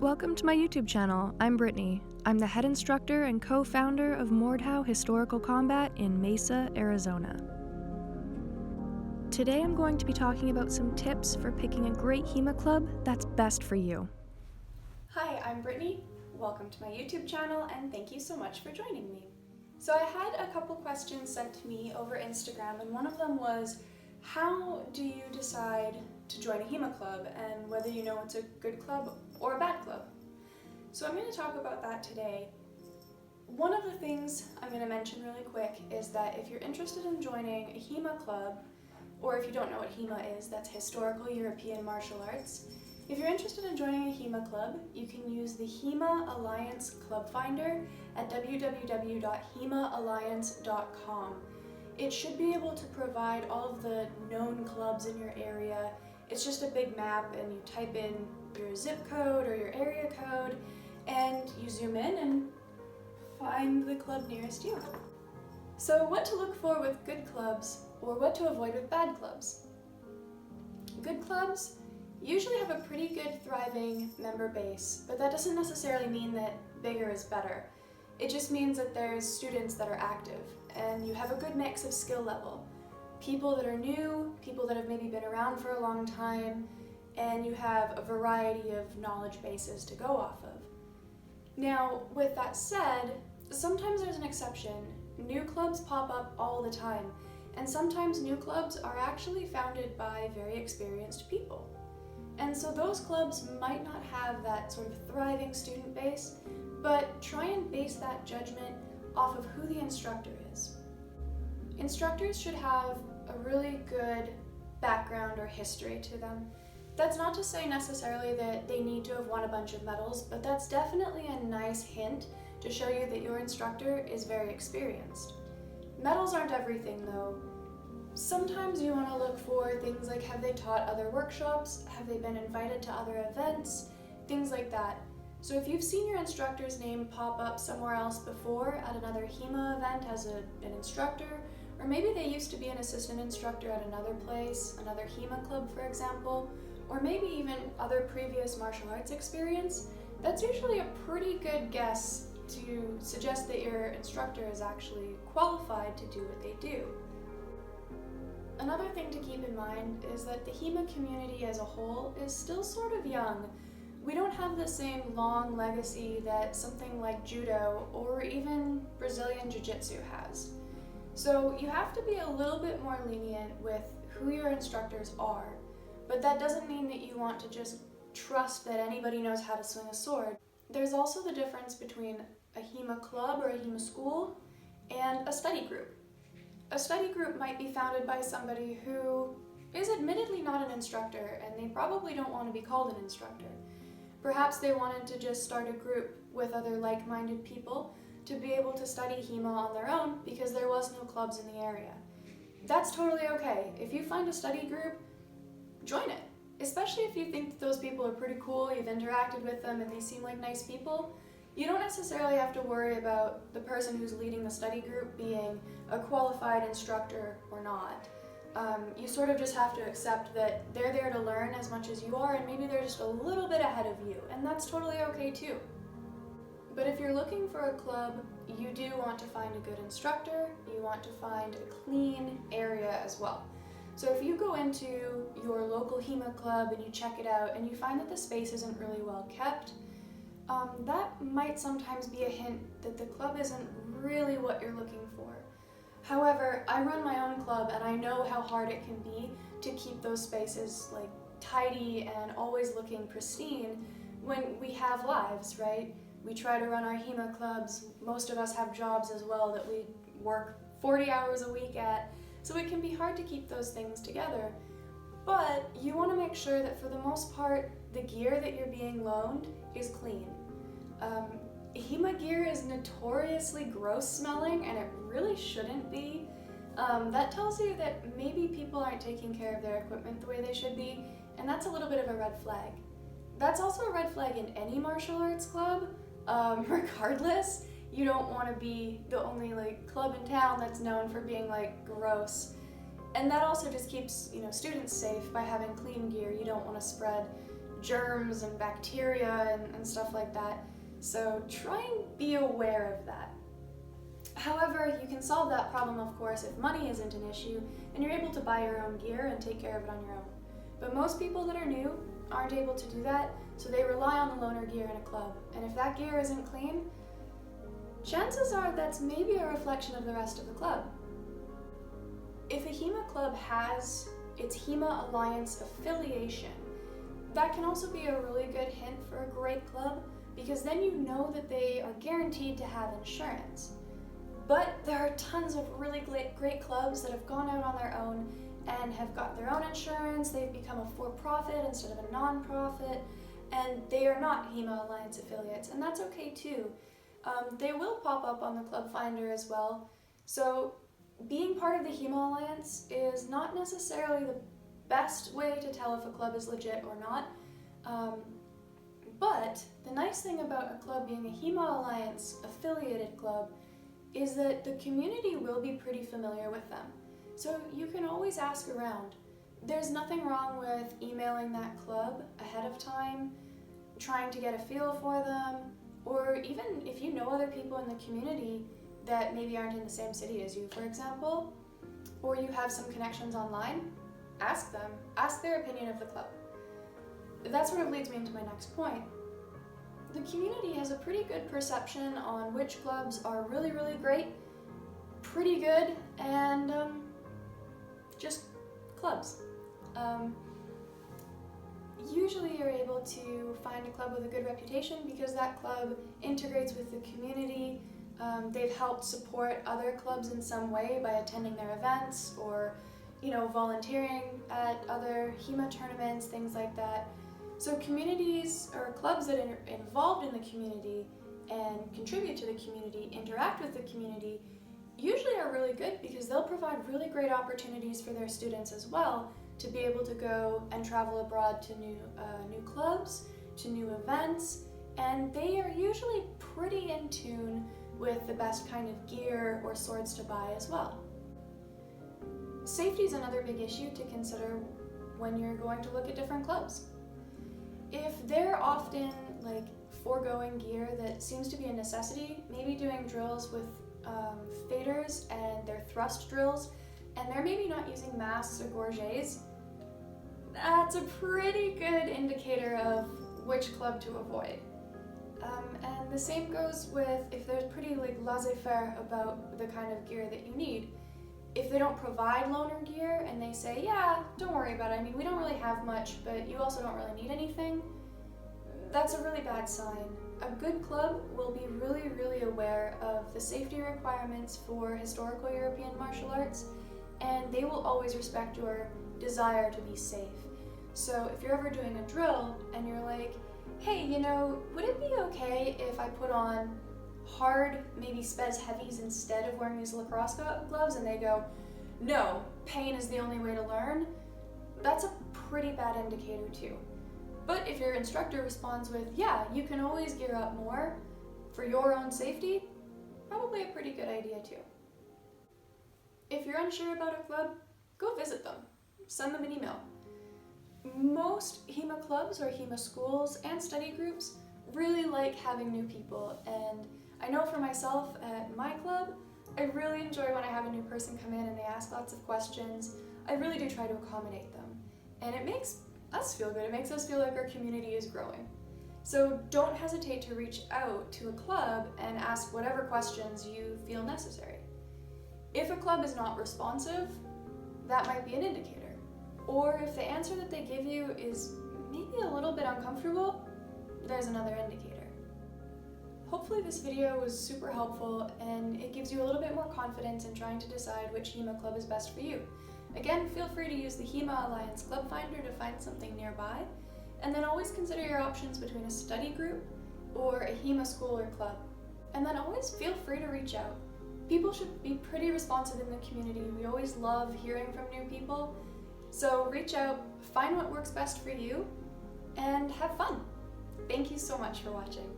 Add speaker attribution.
Speaker 1: Welcome to my YouTube channel. I'm Brittany. I'm the head instructor and co-founder of Mordhau Historical Combat in Mesa, Arizona. Today I'm going to be talking about some tips for picking a great HEMA club that's best for you.
Speaker 2: Hi, I'm Brittany. Welcome to my YouTube channel and thank you so much for joining me. So I had a couple questions sent to me over Instagram, and one of them was, how do you decide to join a HEMA club and whether you know it's a good club or a bad club? So I'm going to talk about that today. One of the things I'm going to mention really quick is that if you're interested in joining a HEMA club, or if you don't know what HEMA is, that's Historical European Martial Arts. If you're interested in joining a HEMA club, you can use the HEMA Alliance Club Finder at www.hemaalliance.com. It should be able to provide all of the known clubs in your area. It's just a big map, and you type in your zip code or your area code, and you zoom in and find the club nearest you. So what to look for with good clubs, or what to avoid with bad clubs? Good clubs usually have a pretty good, thriving member base, but that doesn't necessarily mean that bigger is better. It just means that there's students that are active, and you have a good mix of skill level. People that are new, people that have maybe been around for a long time, and you have a variety of knowledge bases to go off of. Now, with that said, sometimes there's an exception. New clubs pop up all the time, and sometimes new clubs are actually founded by very experienced people. And so those clubs might not have that sort of thriving student base, but try and base that judgment off of who the instructor is. Instructors should have a really good background or history to them. That's not to say necessarily that they need to have won a bunch of medals, but that's definitely a nice hint to show you that your instructor is very experienced. Medals aren't everything though. Sometimes you want to look for things like, have they taught other workshops? Have they been invited to other events? Things like that. So if you've seen your instructor's name pop up somewhere else before at another HEMA event as an instructor, or maybe they used to be an assistant instructor at another place, another HEMA club for example, or maybe even other previous martial arts experience, that's usually a pretty good guess to suggest that your instructor is actually qualified to do what they do. Another thing to keep in mind is that the HEMA community as a whole is still sort of young. We don't have the same long legacy that something like judo or even Brazilian jiu-jitsu has. So you have to be a little bit more lenient with who your instructors are, but that doesn't mean that you want to just trust that anybody knows how to swing a sword. There's also the difference between a HEMA club or a HEMA school and a study group. A study group might be founded by somebody who is admittedly not an instructor, and they probably don't want to be called an instructor. Perhaps they wanted to just start a group with other like-minded people to be able to study HEMA on their own because there was no clubs in the area. That's totally okay. If you find a study group, join it. Especially if you think that those people are pretty cool, you've interacted with them, and they seem like nice people. You don't necessarily have to worry about the person who's leading the study group being a qualified instructor or not. You sort of just have to accept that they're there to learn as much as you are, and maybe they're just a little bit ahead of you, and that's totally okay too. But if you're looking for a club, you do want to find a good instructor, you want to find a clean area as well. So if you go into your local HEMA club and you check it out and you find that the space isn't really well kept, that might sometimes be a hint that the club isn't really what you're looking for. However, I run my own club and I know how hard it can be to keep those spaces like tidy and always looking pristine when we have lives, right? We try to run our HEMA clubs. Most of us have jobs as well that we work 40 hours a week at, so it can be hard to keep those things together. But you want to make sure that for the most part, the gear that you're being loaned is clean. HEMA gear is notoriously gross smelling, and it really shouldn't be. That tells you that maybe people aren't taking care of their equipment the way they should be, and that's a little bit of a red flag. That's also a red flag in any martial arts club, regardless. You don't want to be the only club in town that's known for being gross. And that also just keeps students safe by having clean gear. You don't want to spread germs and bacteria and stuff like that. So try and be aware of that. However, you can solve that problem, of course, if money isn't an issue and you're able to buy your own gear and take care of it on your own. But most people that are new aren't able to do that, so they rely on the loaner gear in a club. And if that gear isn't clean, chances are that's maybe a reflection of the rest of the club. If a HEMA club has its HEMA Alliance affiliation, that can also be a really good hint for a great club, because then you know that they are guaranteed to have insurance. But there are tons of really great clubs that have gone out on their own and have got their own insurance. They've become a for-profit instead of a non-profit, and they are not HEMA Alliance affiliates, and that's okay too. They will pop up on the Club Finder as well. So being part of the HEMA Alliance is not necessarily the best way to tell if a club is legit or not. But the nice thing about a club being a HEMA Alliance affiliated club is that the community will be pretty familiar with them. So you can always ask around. There's nothing wrong with emailing that club ahead of time, trying to get a feel for them, or even if you know other people in the community that maybe aren't in the same city as you, for example, or you have some connections online, ask them, ask their opinion of the club. That sort of leads me into my next point. The community has a pretty good perception on which clubs are really, really great, pretty good, and just clubs. Usually you're able to find a club with a good reputation because that club integrates with the community. They've helped support other clubs in some way by attending their events or, volunteering at other HEMA tournaments, things like that. So communities or clubs that are involved in the community and contribute to the community, interact with the community, usually are really good because they'll provide really great opportunities for their students as well to be able to go and travel abroad to new clubs, to new events, and they are usually pretty in tune with the best kind of gear or swords to buy as well. Safety is another big issue to consider when you're going to look at different clubs. If they're often foregoing gear that seems to be a necessity, maybe doing drills with faders and their thrust drills, and they're maybe not using masks or gorgets, that's a pretty good indicator of which club to avoid. And the same goes with if they're pretty laissez-faire about the kind of gear that you need. If they don't provide loaner gear and they say, yeah, don't worry about it, I mean, we don't really have much, but you also don't really need anything, that's a really bad sign. A good club will be really, really aware of the safety requirements for historical European martial arts, and they will always respect your desire to be safe. So if you're ever doing a drill and you're like, hey, would it be okay if I put on hard, maybe spez heavies instead of wearing these lacrosse gloves? And they go, no, pain is the only way to learn. That's a pretty bad indicator too. But if your instructor responds with, yeah, you can always gear up more for your own safety, probably a pretty good idea too. If you're unsure about a club, go visit them. Send them an email. Most HEMA clubs or HEMA schools and study groups really like having new people, and I know for myself at my club, I really enjoy when I have a new person come in and they ask lots of questions. I really do try to accommodate them, and it makes us feel good. It makes us feel like our community is growing. So don't hesitate to reach out to a club and ask whatever questions you feel necessary. If a club is not responsive, that might be an indicator. Or if the answer that they give you is maybe a little bit uncomfortable, there's another indicator. Hopefully this video was super helpful and it gives you a little bit more confidence in trying to decide which HEMA club is best for you. Again, feel free to use the HEMA Alliance Club Finder to find something nearby, and then always consider your options between a study group or a HEMA school or club. And then always feel free to reach out. People should be pretty responsive in the community. We always love hearing from new people. So reach out, find what works best for you, and have fun. Thank you so much for watching.